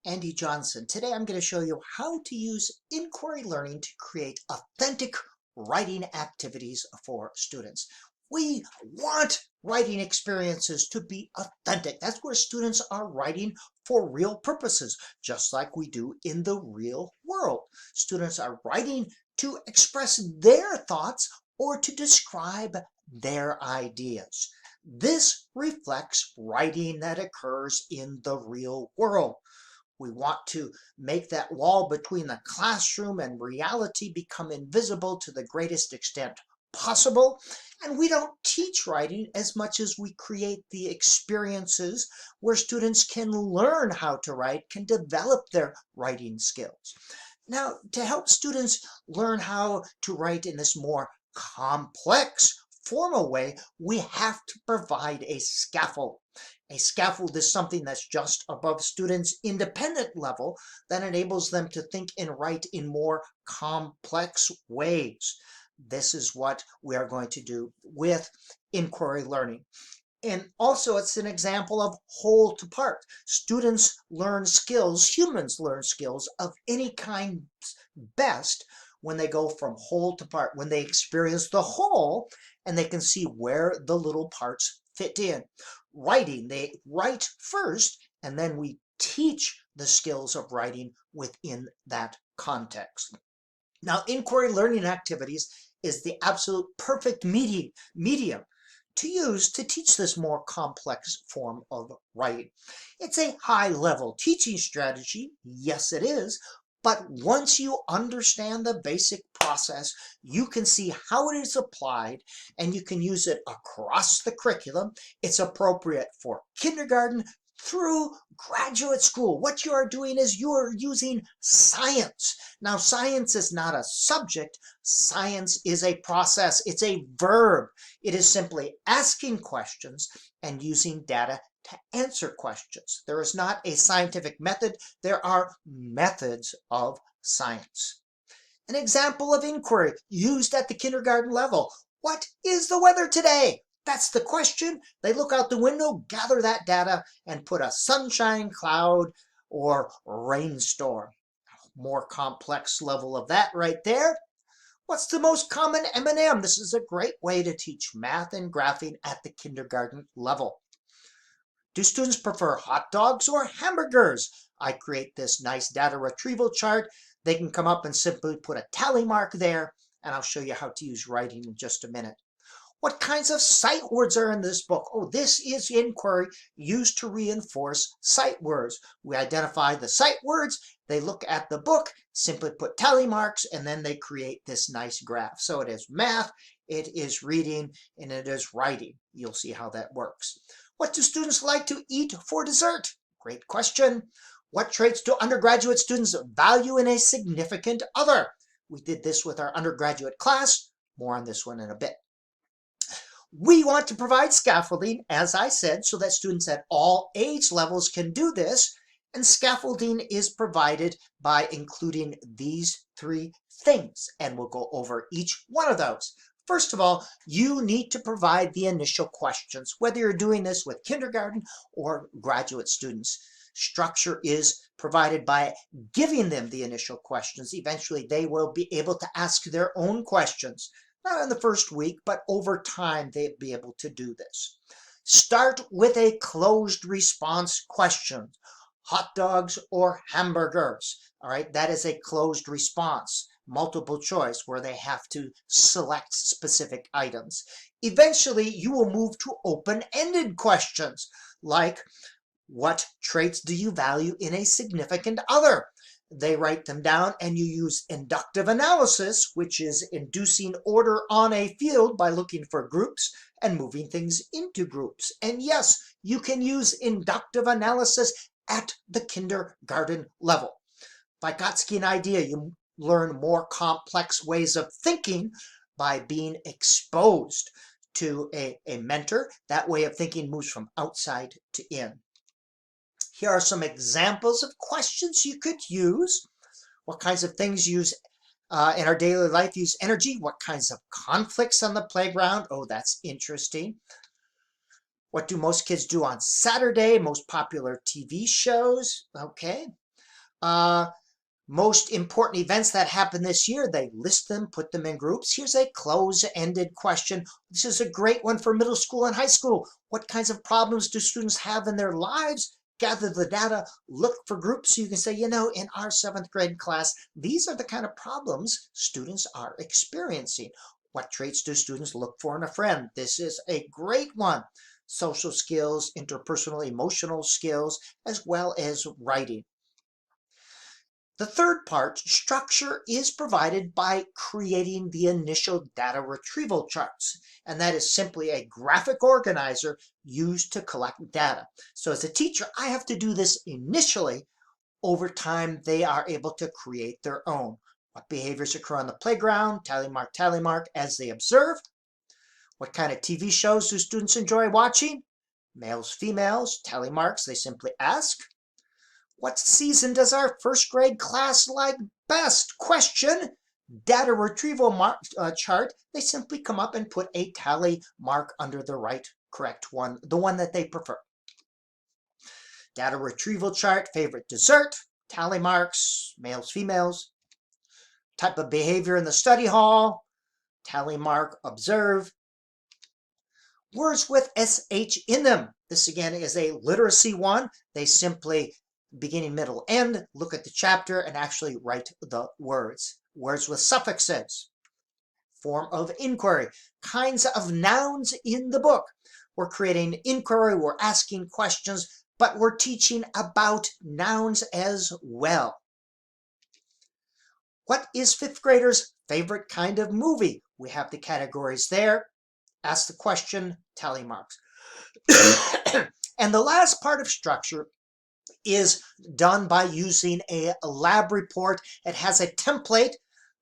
Andy Johnson. Today I'm going to show you how to use inquiry learning to create authentic writing activities for students. We want writing experiences to be authentic. That's where students are writing for real purposes, just like we do in the real world. Students are writing to express their thoughts or to describe their ideas. This reflects writing that occurs in the real world. We want to make that wall between the classroom and reality become invisible to the greatest extent possible. And we don't teach writing as much as we create the experiences where students can learn how to write, can develop their writing skills. Now, to help students learn how to write in this more complex formal way, we have to provide a scaffold. A scaffold is something that's just above students' independent level that enables them to think and write in more complex ways. This is what we are going to do with inquiry learning. And also, it's an example of whole to part. Students learn skills, humans learn skills of any kind best when they go from whole to part, when they experience the whole and they can see where the little parts fit in. Writing, they write first, and then we teach the skills of writing within that context. Now, inquiry learning activities is the absolute perfect medium to use to teach this more complex form of writing. It's a high-level teaching strategy, yes it is, but once you understand the basic process, you can see how it is applied and you can use it across the curriculum. It's appropriate for kindergarten through graduate school. What you are doing is you are using science. Now, science is not a subject. Science is a process. It's a verb. It is simply asking questions and using data to answer questions. There is not a scientific method. There are methods of science. An example of inquiry used at the kindergarten level. What is the weather today? That's the question. They look out the window, gather that data, and put a sunshine cloud or rainstorm. More complex level of that right there. What's the most common M&M? This is a great way to teach math and graphing at the kindergarten level. Do students prefer hot dogs or hamburgers? I create this nice data retrieval chart. They can come up and simply put a tally mark there, and I'll show you how to use writing in just a minute. What kinds of sight words are in this book? Oh, this is inquiry used to reinforce sight words. We identify the sight words, they look at the book, simply put tally marks, and then they create this nice graph. So it is math, it is reading, and it is writing. You'll see how that works. What do students like to eat for dessert? Great question. What traits do undergraduate students value in a significant other? We did this with our undergraduate class. More on this one in a bit. We want to provide scaffolding, as I said, so that students at all age levels can do this. And scaffolding is provided by including these three things. And we'll go over each one of those. First of all, you need to provide the initial questions, whether you're doing this with kindergarten or graduate students. Structure is provided by giving them the initial questions. Eventually, they will be able to ask their own questions. Not in the first week, but over time, they'll be able to do this. Start with a closed response question. Hot dogs or hamburgers? All right, that is a closed response. Multiple choice where they have to select specific items. Eventually, you will move to open-ended questions like, what traits do you value in a significant other? They write them down and you use inductive analysis, which is inducing order on a field by looking for groups and moving things into groups. And yes, you can use inductive analysis at the kindergarten level. If I got an idea, you learn more complex ways of thinking by being exposed to a mentor. That way of thinking moves from outside to in. Here are some examples of questions you could use. What kinds of things use in our daily life use energy? What kinds of conflicts on the playground? Oh, that's interesting. What do most kids do on Saturday? Most popular TV shows. Okay. Most important events that happened this year, they list them, put them in groups. Here's a close-ended question. This is a great one for middle school and high school. What kinds of problems do students have in their lives? Gather the data, look for groups so you can say, you know, in our 7th grade class, these are the kind of problems students are experiencing. What traits do students look for in a friend? This is a great one. Social skills, interpersonal, emotional skills, as well as writing. The third part, structure, is provided by creating the initial data retrieval charts. And that is simply a graphic organizer used to collect data. So as a teacher, I have to do this initially. Over time, they are able to create their own. What behaviors occur on the playground? Tally mark, as they observe. What kind of TV shows do students enjoy watching? Males, females, tally marks, they simply ask. What season does our 1st grade class like best? Question. Data retrieval chart. They simply come up and put a tally mark under the correct one, the one that they prefer. Data retrieval chart. Favorite dessert. Tally marks. Males, females. Type of behavior in the study hall. Tally mark. Observe. Words with SH in them. This again is a literacy one. They simply beginning, middle, end, look at the chapter and actually write the words. Words with suffixes. Form of inquiry. Kinds of nouns in the book. We're creating inquiry, we're asking questions, but we're teaching about nouns as well. What is 5th graders' favorite kind of movie? We have the categories there. Ask the question, tally marks. And the last part of structure is done by using a lab report. It has a template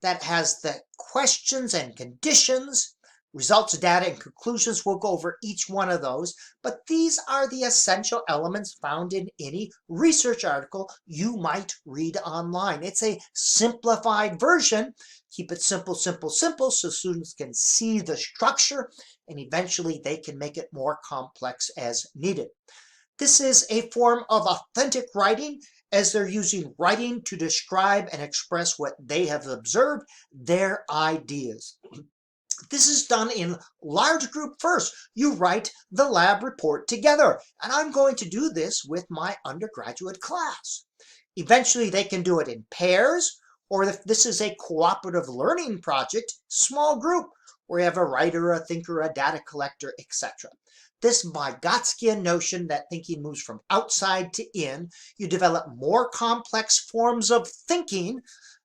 that has the questions and conditions, results, data, and conclusions. We'll go over each one of those, but these are the essential elements found in any research article you might read online. It's a simplified version. Keep it simple, simple, simple, so students can see the structure, and eventually they can make it more complex as needed. This is a form of authentic writing, as they're using writing to describe and express what they have observed, their ideas. This is done in large group first. You write the lab report together, and I'm going to do this with my undergraduate class. Eventually, they can do it in pairs, or if this is a cooperative learning project, small group, where you have a writer, a thinker, a data collector, etc. This Vygotskian notion that thinking moves from outside to in, you develop more complex forms of thinking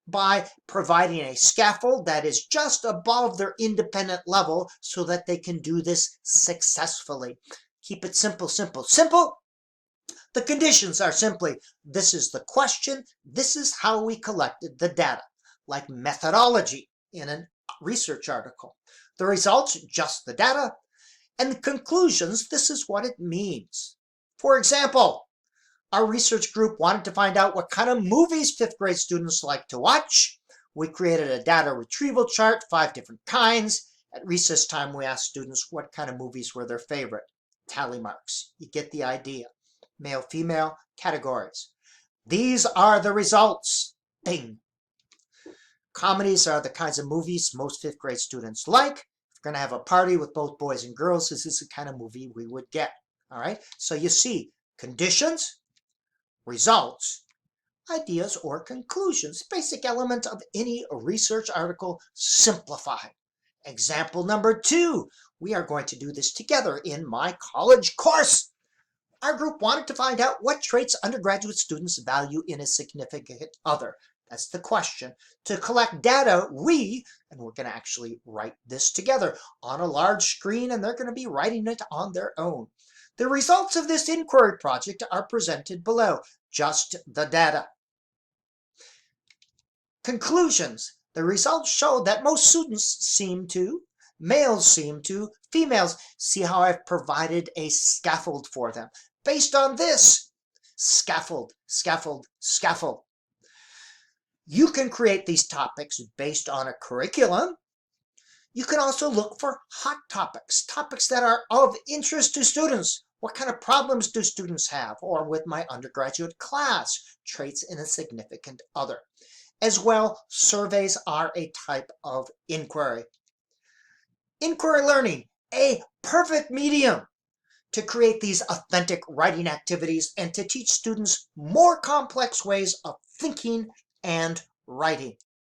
by providing a scaffold that is just above their independent level so that they can do this successfully. Keep it simple, simple, simple. The conditions are simply, this is the question, this is how we collected the data, like methodology in a research article. The results, just the data. And the conclusions, this is what it means. For example, our research group wanted to find out what kind of movies 5th grade students like to watch. We created a data retrieval chart, 5 different kinds. At recess time, we asked students what kind of movies were their favorite. Tally marks. You get the idea. Male, female, categories. These are the results. Bing. Comedies are the kinds of movies most 5th grade students like. Going to have a party with both boys and girls. This is the kind of movie we would get. All right. So you see conditions, results, ideas, or conclusions. Basic element of any research article simplified. Example number 2. We are going to do this together in my college course. Our group wanted to find out what traits undergraduate students value in a significant other. That's the question. To collect data, and we're going to actually write this together on a large screen, and they're going to be writing it on their own. The results of this inquiry project are presented below, just the data. Conclusions. The results show that most students males seem to, females. See how I've provided a scaffold for them. Based on this, scaffold, scaffold, scaffold. You can create these topics based on a curriculum. You can also look for hot topics, topics that are of interest to students. What kind of problems do students have? Or with my undergraduate class, traits in a significant other. As well, surveys are a type of inquiry. Inquiry learning, a perfect medium to create these authentic writing activities and to teach students more complex ways of thinking and writing.